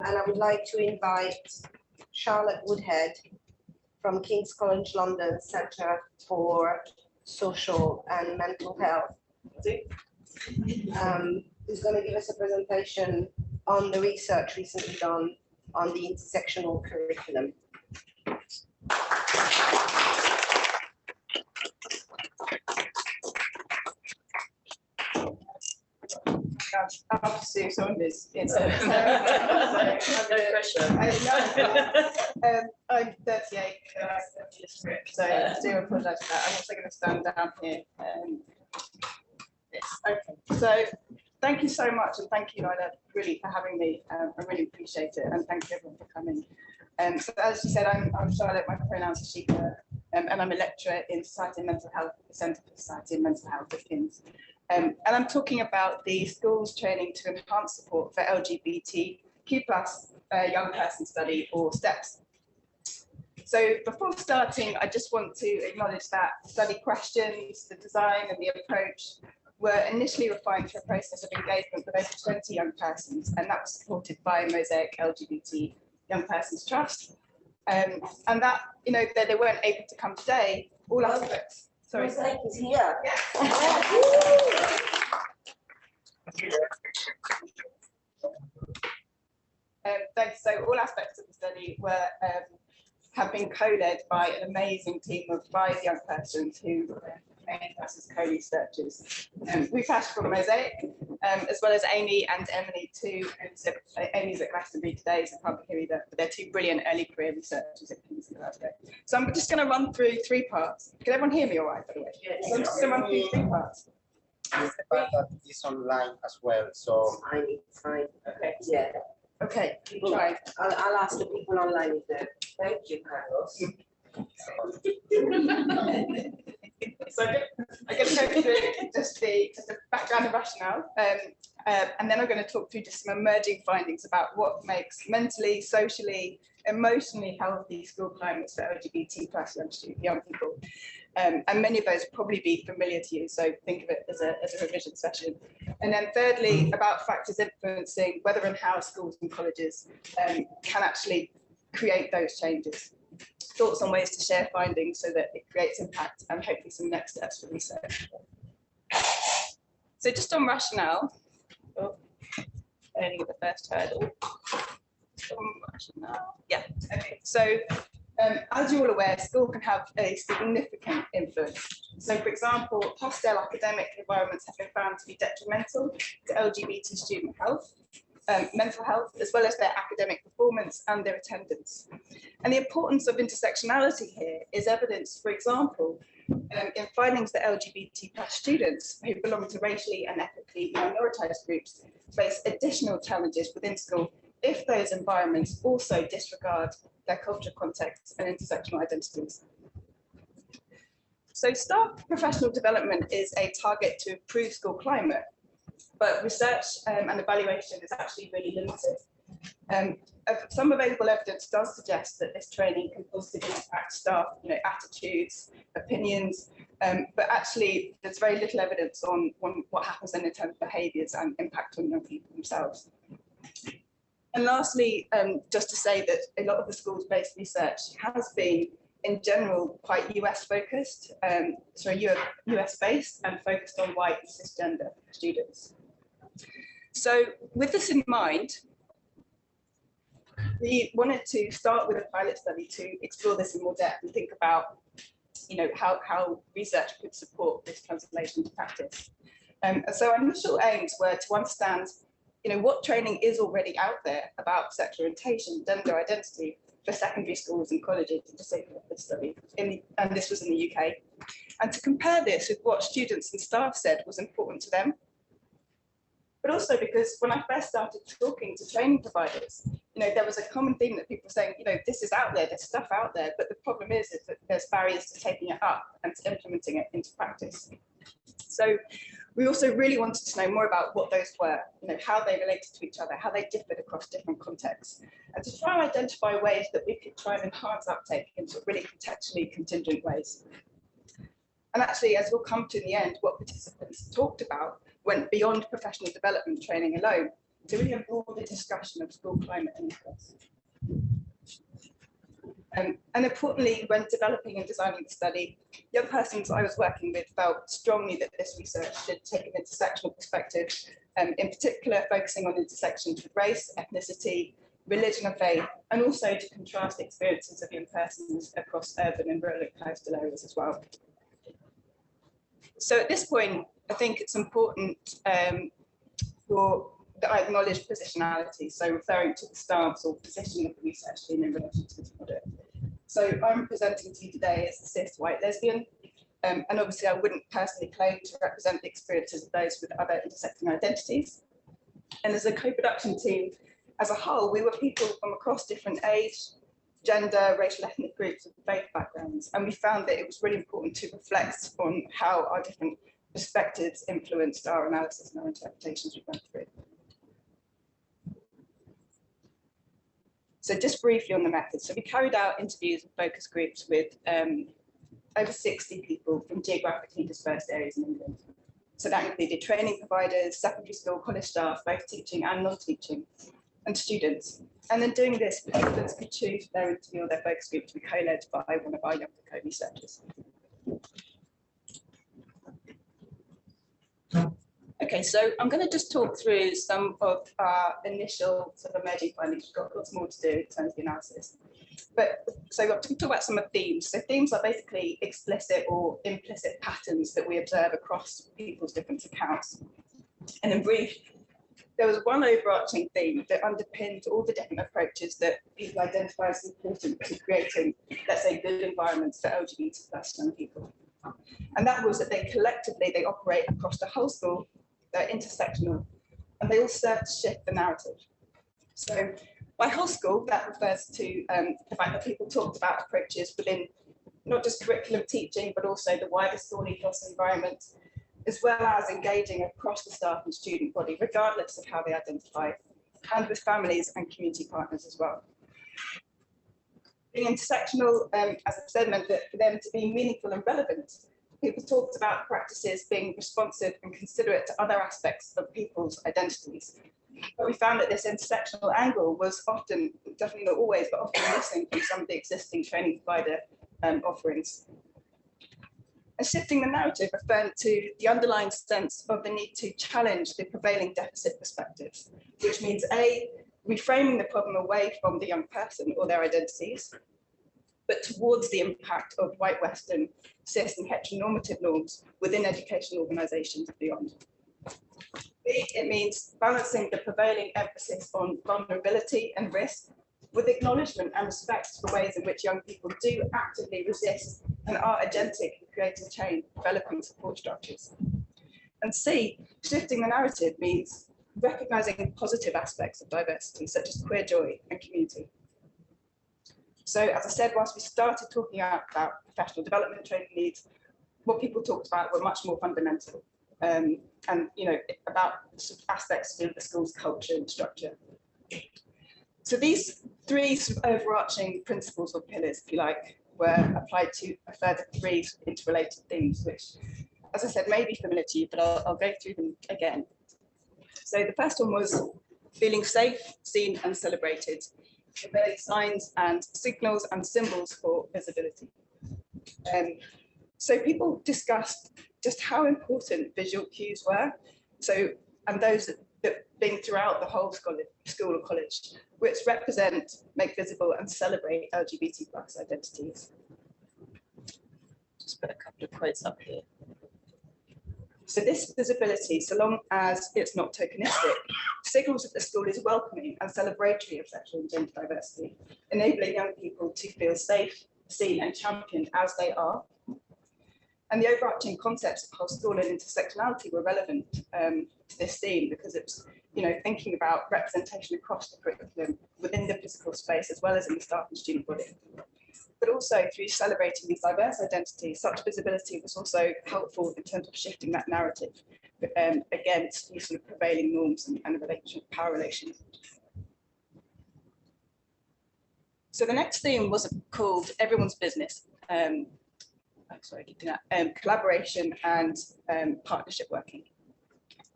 and I would like to invite Charlotte Woodhead from King's College London Centre for Social and Mental Health, who's going to give us a presentation on the research recently done on the intersectional curriculum. I'll have to do some of this. No pressure. I'm 38, so I do apologise for that. I'm also going to stand down here. Yes, okay. So thank you so much, and thank you, Lila, really for having me. I really appreciate it, and thank you everyone for coming. So as you said, I'm Charlotte. My pronouns are she, her, and I'm a lecturer in Society and Mental Health at the Centre for Society and Mental Health at King's. And I'm talking about the schools training to enhance support for LGBTQ+ young person study, or STEPS. So before starting, I just want to acknowledge that study questions, the design and the approach were initially refined through a process of engagement with over 20 young persons, and that was supported by Mosaic LGBT Young Persons Trust. And that, you know, they weren't able to come today, all aspects. Sorry. Mosaic is here. Thanks. So all aspects of the study were have been co-led by an amazing team of 5 young persons who trained us as co-researchers. We've had from Mosaic, as well as Amy and Emily too. So Amy's at Glastonbury today, so I can't be here either. But they're 2 brilliant early career researchers at King's College. So I'm just going to run through 3 parts. Can everyone hear me all right, by the way? Yes. So I'm just going to run through 3 parts. It's the part that is online as well, so It's fine. Okay. Yeah. Okay. Try. I'll ask the people online if they're. Thank you, Carlos. So I'm going to go through just the background and rationale, and then I'm going to talk through just some emerging findings about what makes mentally, socially, emotionally healthy school climates for LGBT+ young people. And many of those will probably be familiar to you, so think of it as a revision session. And then thirdly, about factors influencing whether and how schools and colleges can actually create those changes. Thoughts on ways to share findings so that it creates impact, and hopefully some next steps for research. So just on rationale, only the first hurdle. Rationale. Yeah, okay. So as you're all aware, school can have a significant influence. So for example, hostile academic environments have been found to be detrimental to LGBT student health, mental health, as well as their academic performance and their attendance. And the importance of intersectionality here is evidenced, for example, in findings that LGBT+ students who belong to racially and ethnically minoritized groups face additional challenges within school if those environments also disregard their cultural contexts and intersectional identities. So staff professional development is a target to improve school climate, but research and evaluation is actually really limited. Some available evidence does suggest that this training can positively impact staff, attitudes, opinions, but actually there's very little evidence on what happens then in terms of behaviours and impact on young people themselves. And lastly, just to say that a lot of the schools-based research has been, in general, quite US focused, US based and focused on white and cisgender students. So with this in mind, we wanted to start with a pilot study to explore this in more depth and think about, how research could support this translation to practice. And so our initial aims were to understand, what training is already out there about sexual orientation, gender identity for secondary schools and colleges, to say this study, and this was in the UK, and to compare this with what students and staff said was important to them. But also because when I first started talking to training providers, there was a common theme that people were saying, this is out there, there's stuff out there, but the problem is that there's barriers to taking it up and to implementing it into practice. So we also really wanted to know more about what those were, how they related to each other, how they differed across different contexts, and to try and identify ways that we could try and enhance uptake in sort of really contextually contingent ways. And actually, as we'll come to in the end, what participants talked about went beyond professional development training alone. to really a broader discussion of school climate and ethos. And importantly, when developing and designing the study, young persons I was working with felt strongly that this research should take an intersectional perspective, in particular focusing on intersections with race, ethnicity, religion and faith, and also to contrast experiences of young persons across urban and rural coastal areas as well. So at this point, I think it's important that I acknowledge positionality, so referring to the stance or positioning of the research team in relation to this project. So I'm presenting to you today as a cis white lesbian, and obviously I wouldn't personally claim to represent the experiences of those with other intersecting identities. And as a co-production team, as a whole, we were people from across different age, gender, racial, ethnic groups and faith backgrounds, and we found that it was really important to reflect on how our different perspectives influenced our analysis and our interpretations we went through. So just briefly on the method. So we carried out interviews and focus groups with over 60 people from geographically dispersed areas in England. So that included training providers, secondary school, college staff, both teaching and non-teaching, and students. And then doing this, participants could choose their interview or their focus group to be co-led by one of our younger co-researchers. Okay, so I'm going to just talk through some of our initial sort of emerging findings. We've got lots more to do in terms of the analysis. But so I'm going to talk about some of the themes. So themes are basically explicit or implicit patterns that we observe across people's different accounts. And in brief, there was one overarching theme that underpinned all the different approaches that people identify as important to creating, let's say, good environments for LGBT+ young people. And that was that they collectively, they operate across the whole school, they're intersectional, and they all serve to shift the narrative. So by whole school, that refers to the fact that people talked about approaches within not just curriculum teaching, but also the wider school ethos environment, as well as engaging across the staff and student body, regardless of how they identify, and with families and community partners as well. Being intersectional, as I've said, meant that for them to be meaningful and relevant, people talked about practices being responsive and considerate to other aspects of people's identities. But we found that this intersectional angle was often, definitely not always, but often missing from some of the existing training provider offerings. And shifting the narrative referred to the underlying sense of the need to challenge the prevailing deficit perspectives, which means A, reframing the problem away from the young person or their identities, but towards the impact of white Western, cis and heteronormative norms within educational organisations and beyond. B, it means balancing the prevailing emphasis on vulnerability and risk with acknowledgement and respect for ways in which young people do actively resist and are agentic in creating change, developing support structures. And C, shifting the narrative means recognising positive aspects of diversity, such as queer joy and community. So as I said, whilst we started talking about professional development training needs, what people talked about were much more fundamental and about aspects of the school's culture and structure. So these three sort of overarching principles or pillars, if you like, were applied to a further three interrelated themes, which, as I said, may be familiar to you, but I'll go through them again. So the first one was feeling safe, seen and celebrated, providing signs and signals and symbols for visibility. So people discussed just how important visual cues were. So, and those that being throughout the whole school or college, which represent, make visible and celebrate LGBT+ identities. Just put a couple of quotes up here. So this visibility, so long as it's not tokenistic, signals that the school is welcoming and celebratory of sexual and gender diversity, enabling young people to feel safe, seen and championed as they are. And the overarching concepts of whole school and intersectionality were relevant to this theme because it's, thinking about representation across the curriculum within the physical space as well as in the staff and student body. But also through celebrating these diverse identities, such visibility was also helpful in terms of shifting that narrative against these sort of prevailing norms and power relations. So the next theme was called Everyone's Business. Collaboration and partnership working.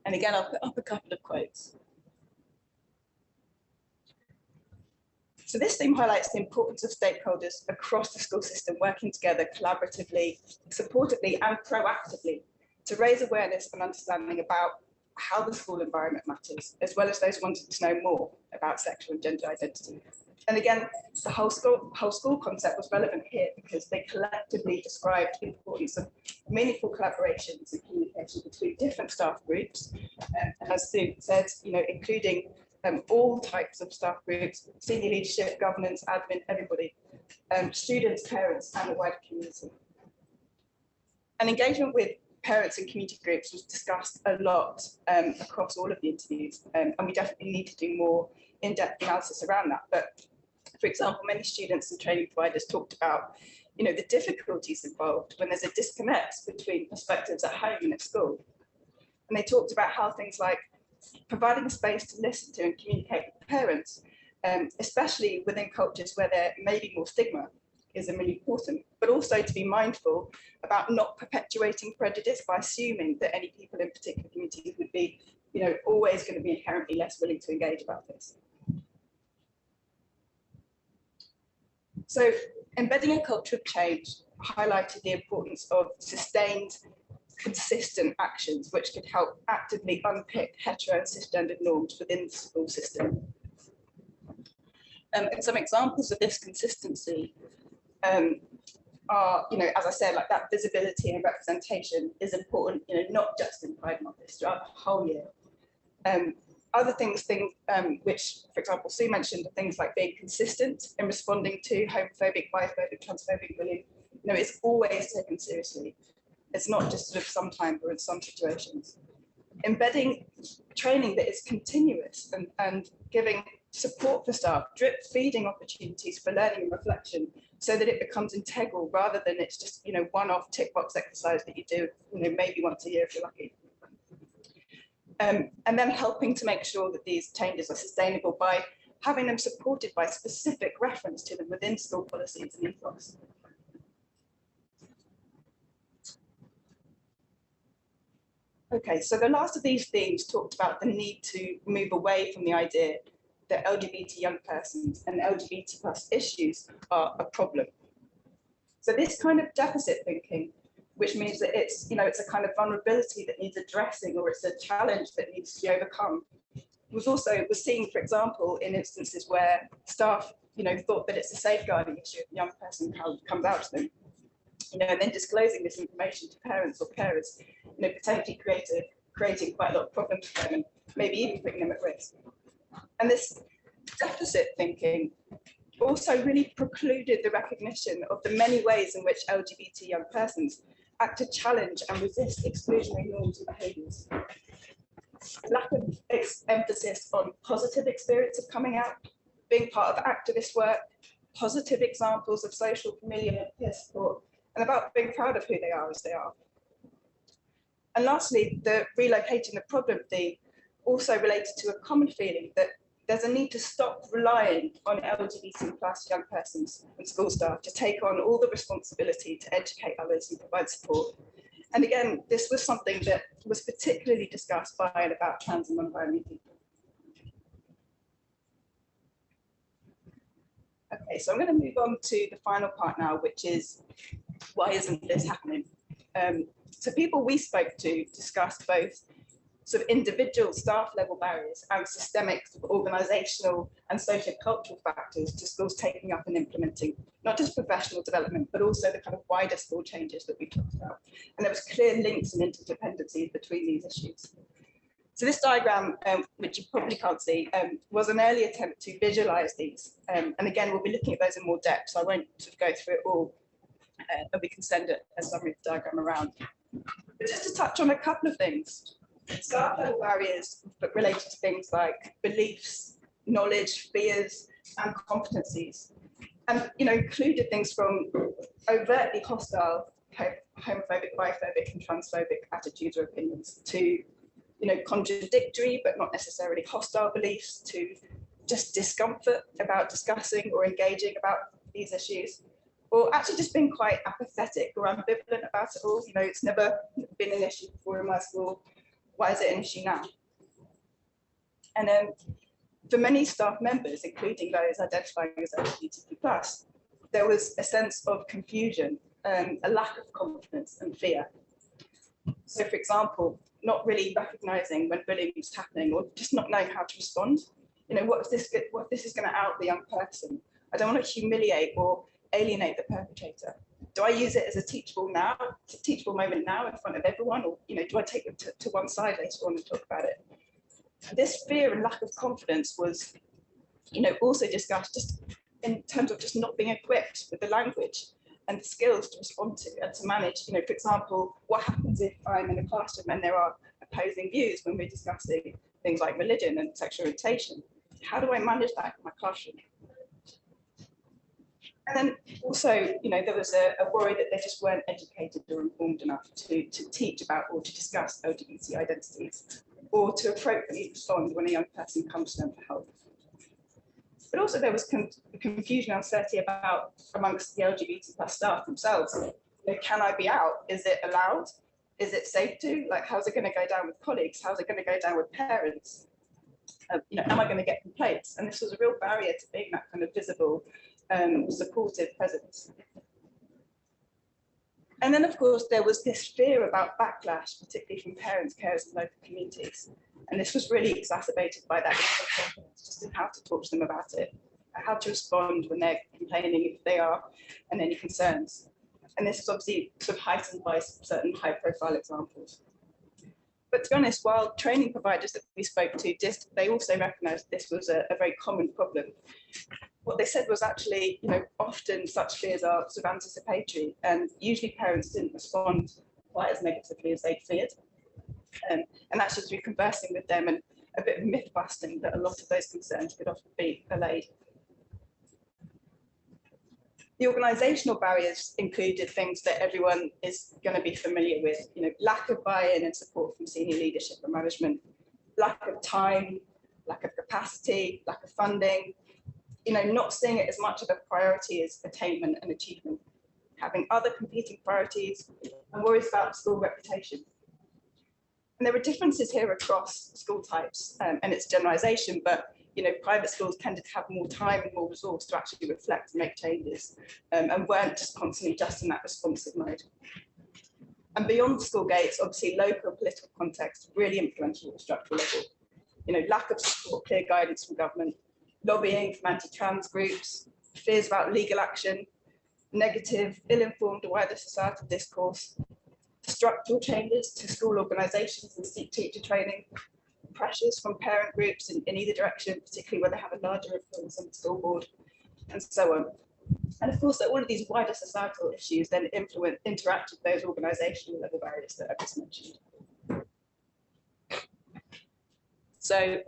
And again, I'll put up a couple of quotes. So this theme highlights the importance of stakeholders across the school system working together collaboratively, supportively and proactively to raise awareness and understanding about how the school environment matters, as well as those wanting to know more about sexual and gender identity. And again, the whole school concept was relevant here because they collectively described the importance of meaningful collaborations and communication between different staff groups. And as Sue said, including all types of staff groups, senior leadership, governance, admin, everybody, students, parents, and the wider community. And engagement with parents and community groups was discussed a lot across all of the interviews, and we definitely need to do more in-depth analysis around that. But for example, many students and training providers talked about the difficulties involved when there's a disconnect between perspectives at home and at school. And they talked about how things like providing a space to listen to and communicate with parents, especially within cultures where there may be more stigma, is really important, but also to be mindful about not perpetuating prejudice by assuming that any people in particular communities would be, always going to be inherently less willing to engage about this. So embedding a culture of change highlighted the importance of sustained, consistent actions which could help actively unpick hetero and cisgendered norms within the school system. And some examples of this consistency are, as I said, like that visibility and representation is important, not just in Pride Month, it's throughout the whole year. Other things which, for example, Sue mentioned, are things like being consistent in responding to homophobic, biphobic, transphobic bullying. It's always taken seriously. It's not just sort of sometimes or in some situations. Embedding training that is continuous and giving support for staff, drip feeding opportunities for learning and reflection so that it becomes integral rather than it's just, one-off tick box exercise that you do, maybe once a year if you're lucky. And then helping to make sure that these changes are sustainable by having them supported by specific reference to them within school policies and ethos. Okay, so the last of these themes talked about the need to move away from the idea that LGBT young persons and LGBT plus issues are a problem. So this kind of deficit thinking, which means that it's, it's a kind of vulnerability that needs addressing or it's a challenge that needs to be overcome, was seen, for example, in instances where staff, thought that it's a safeguarding issue if a young person comes out to them, and then disclosing this information to parents or carers, potentially creating quite a lot of problems for them and maybe even putting them at risk. And this deficit thinking also really precluded the recognition of the many ways in which LGBT young persons act to challenge and resist exclusionary norms and behaviours. Lack of emphasis on positive experience of coming out, being part of activist work, positive examples of social, familial and peer support, and about being proud of who they are as they are. And lastly, the relocating the problem theme also related to a common feeling that there's a need to stop relying on LGBT plus young persons and school staff to take on all the responsibility to educate others and provide support. And again, this was something that was particularly discussed by and about trans and non-binary people. Okay, so I'm going to move on to the final part now, which is why isn't this happening? So people we spoke to discussed both sort of individual staff level barriers and systemic organisational and socio-cultural factors to schools taking up and implementing not just professional development, but also the kind of wider school changes that we talked about. And there was clear links and interdependencies between these issues. So this diagram, which you probably can't see, was an early attempt to visualise these. And again, we'll be looking at those in more depth, so I won't sort of go through it all, but we can send a summary of the diagram around. But just to touch on a couple of things. Staff level barriers, but related to things like beliefs, knowledge, fears, and competencies, and included things from overtly hostile, homophobic, biphobic, and transphobic attitudes or opinions to, contradictory but not necessarily hostile beliefs, to just discomfort about discussing or engaging about these issues, or actually just being quite apathetic or ambivalent about it all. It's never been an issue before in my school. Why is it an issue now? And then for many staff members, including those identifying as LGBTQ+, there was a sense of confusion, a lack of confidence and fear. So for example, not really recognizing when bullying was happening, or just not knowing how to respond. You know, what if this is going to out the young person? I don't want to humiliate or alienate the perpetrator. Do I use it as a teachable moment now in front of everyone, or do I take them to one side later on and talk about it? This fear and lack of confidence was, also discussed just in terms of just not being equipped with the language and the skills to respond to and to manage. For example, what happens if I'm in a classroom and there are opposing views when we're discussing things like religion and sexual orientation? How do I manage that in my classroom? And then also, there was a worry that they just weren't educated or informed enough to teach about or to discuss LGBT identities, or to appropriately respond when a young person comes to them for help. But also there was confusion and uncertainty amongst the LGBT+ staff themselves. Can I be out? Is it allowed? Is it safe to? Like, how's it going to go down with colleagues? How's it going to go down with parents? Am I going to get complaints? And this was a real barrier to being that kind of visible, supportive presence. And then, of course, there was this fear about backlash, particularly from parents, carers, and local communities. And this was really exacerbated by that confidence, just in how to talk to them about it, how to respond when they're complaining, if they are, and any concerns. And this is obviously sort of heightened by certain high-profile examples. But to be honest, while training providers that we spoke to, they also recognised this was a very common problem. What they said was actually, often such fears are sort of anticipatory, and usually parents didn't respond quite as negatively as they'd feared. And that's just through conversing with them and a bit of myth busting that a lot of those concerns could often be allayed. The organisational barriers included things that everyone is going to be familiar with, lack of buy-in and support from senior leadership and management, lack of time, lack of capacity, lack of funding, not seeing it as much of a priority as attainment and achievement, having other competing priorities, and worries about school reputation. And there were differences here across school types, and it's generalisation, but private schools tended to have more time and more resource to actually reflect and make changes, and weren't just constantly just in that responsive mode. And beyond school gates, obviously local political context really influential at the structural level. Lack of support, clear guidance from government, lobbying from anti-trans groups, fears about legal action, negative, ill-informed wider societal discourse, structural changes to school organisations and teacher training, pressures from parent groups in either direction, particularly where they have a larger influence on the school board, and so on. And of course, all of these wider societal issues then interact with those organisational level barriers that I just mentioned. So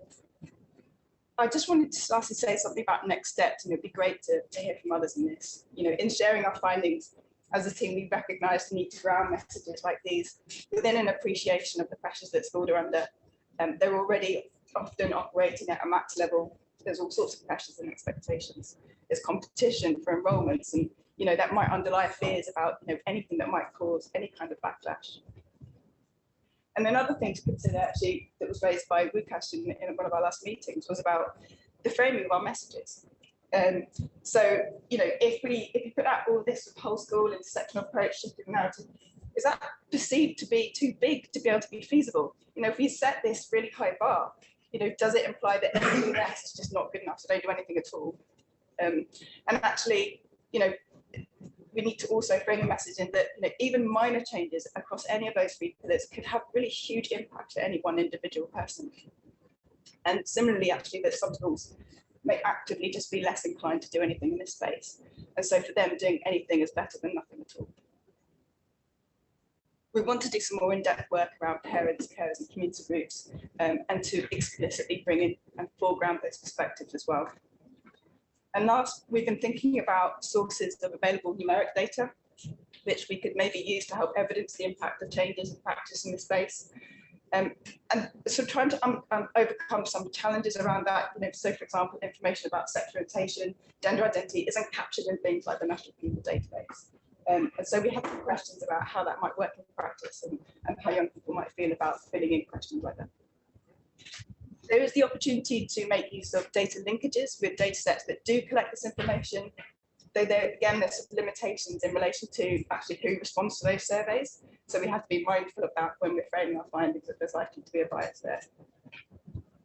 I just wanted to lastly say something about next steps, and it'd be great to hear from others in this. In sharing our findings, as a team, we recognise the need to ground messages like these within an appreciation of the pressures that schools are under. They're already often operating at a max level. There's all sorts of pressures and expectations. There's competition for enrolments, and that might underlie fears about anything that might cause any kind of backlash. And another thing to consider, actually, that was raised by Woodhead in one of our last meetings, was about the framing of our messages. So, if we put out all this whole school intersectional approach, shifting narrative, is that perceived to be too big to be able to be feasible? If we set this really high bar, does it imply that everything else is just not good enough, so don't do anything at all? And actually, we need to also frame a message in that even minor changes across any of those three pillars could have really huge impact to any one individual person. And similarly, actually, that some schools may actively just be less inclined to do anything in this space. And so for them, doing anything is better than nothing at all. We want to do some more in-depth work around parents, carers, and community groups, and to explicitly bring in and foreground those perspectives as well. And last, we've been thinking about sources of available numeric data, which we could maybe use to help evidence the impact of changes in practice in this space. And so trying to overcome some challenges around that. So for example, information about sexual orientation, gender identity isn't captured in things like the National People Database. And so we have some questions about how that might work in practice, and how young people might feel about filling in questions like that. There is the opportunity to make use of data linkages with data sets that do collect this information, though again, there's limitations in relation to actually who responds to those surveys. So we have to be mindful about when we're framing our findings that there's likely to be a bias there.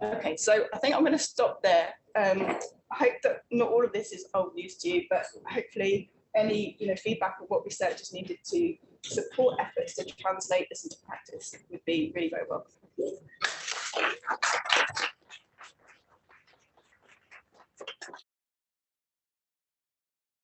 Okay, so I think I'm going to stop there. I hope that not all of this is old news to you, but hopefully any feedback on what research is needed to support efforts to translate this into practice would be really very welcome.